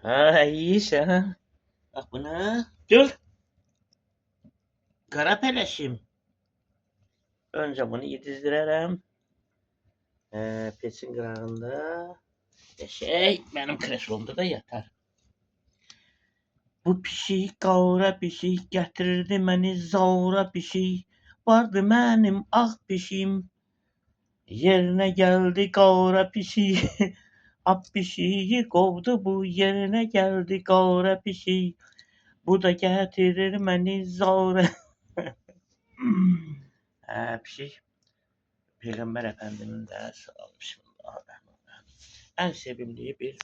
Ha iyiyse. Bak buna. Dur. Kara peleşim. Önce bunu yedizdirerem. Peçin kırağında. Benim kreslomda da yatar. Bu pişik qavra pişik gətirirdi məni zavra pişik. Vardı mənim ağ pişim. Yerinə gəldi qavra pişik. Ap pişiyi qovdu bu yerinə gəldi qavra pişik. Bu da gətirir məni zavra. Pişik Peyğəmbər Əfəndinin də sallallahu bismillahirrahmanirrahim. Ən sevimdiyi bir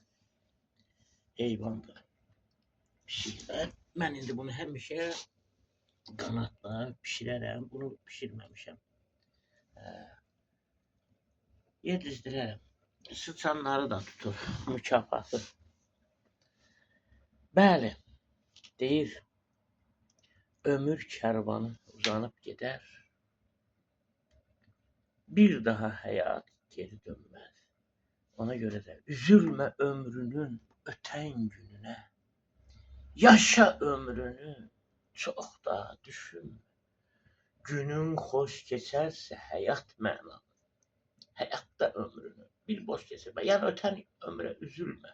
heyvandır. Pişiklər. Mən indi bunu həmişə qanatla pişirərəm. Bunu pişirməmişəm. Yedizdirərəm. Sıçanları da tutur. Mükafatı. Bəli. Deyir. Ömür kərvanı uzanıb gedər. Bir daha həyat geri dönməz. Ona görə də üzülmə ömrünün ötən gününə. Yaşa ömrünü çox da düşünmə. Günün xoş keçərsə həyat mənalı. Həyatda ömrünü bir boş keçirmə. Yəni ötən ömrə üzülmə.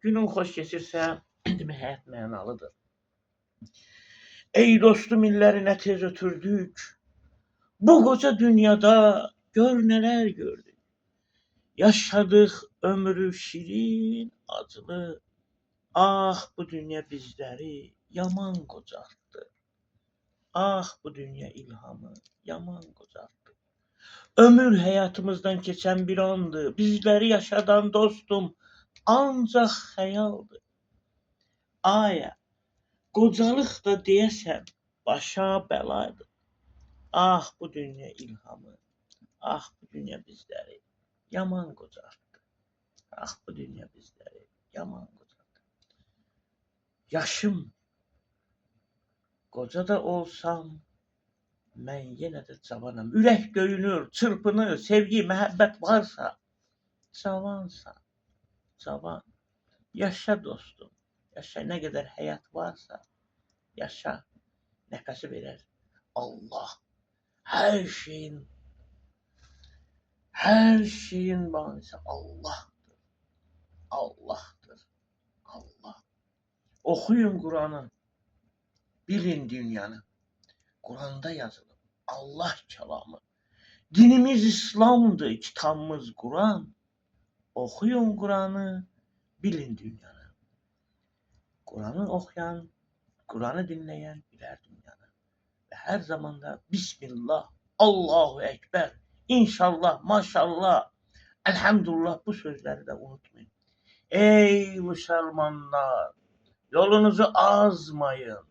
Günün xoş keçirsə demək həyat mənalıdır. Ey dostum illəri nə tez ötürdük. Bu qoca dünyada gör nələr gördük. Yaşadıq ömrü şirin, acılı. Ah bu dünya bizləri yaman qocaltdı. Ah bu dünya ilhamı yaman qocaltdı. Ömür həyatımızdan keçən bir andı. Bizləri yaşadan dostum ancaq xəyaldır. Aya, qocalıq da deyəsən başa bəladır. Ah bu dünya ilhamı, ah bu dünya bizləri yaman qocaltdı. Ah bu dünya bizləri yaman qocaltdı. Yaşım qoca da olsam, mən yenə də cavanam. Ürək döyünür, çırpınır, sevgi, məhəbbət varsa, cavansan, cavan. Yaşa dostum, yaşa. Nə qədər həyat varsa, yaşa. Nəfəsi verər Allah. Hər şeyin banisi Allah'tır. Allah'tır. Allah. Okuyun Kur'an'ı. Bilin dünyanı. Kur'an'da yazılı. Allah kelamı. Dinimiz İslam'dır. Kitabımız Kur'an. Okuyun Kur'an'ı. Bilin dünyanı. Kur'an'ı okuyan, Kur'an'ı dinleyen bilir dünyanı. Ve her zaman da Bismillah, Allahu Ekber, İnşallah, maşallah, elhamdülillah bu sözleri de unutmayın. Ey Müslümanlar, yolunuzu azmayın.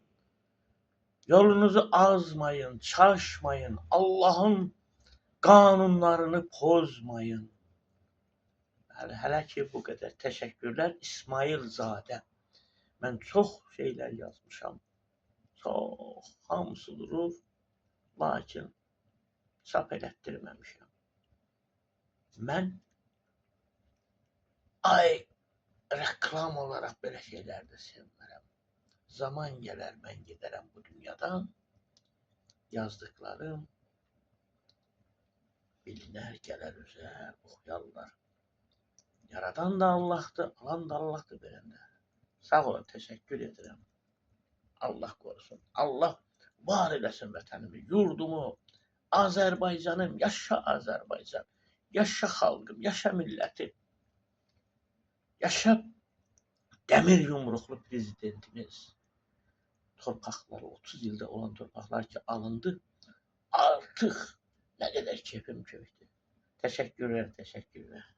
Yolunuzu azmayın, şaşmayın. Allah'ın kanunlarını pozmayın. Hələ ki bu qədər təşəkkürlər İsmailzadə. Mən çox şeylər yazmışam. Çox, hamısı durur. Lakin çap elətdirməmişəm. Mən reklam olarak belə şeylər də sevmərəm. Zaman gələr mən gedərəm bu dünyadan. Yazdıklarım bilinər gələr üzə, oxuyarlar. Yaradan da Allah'tır, alan da Allah'tır verəndə. Sağ olun, teşekkür ederim. Allah korusun. Allah var eləsin vətənimi, yurdumu, Azərbaycanım, yaşa Azərbaycan, yaşa xalqım, yaşa millətim, yaşa dəmir yumruqlu prezidentimiz. Torpaqları 30 ildə olan torpaqlar ki alındı, artıq nə qədər keyfim köydü. Teşekkürler, teşekkürler.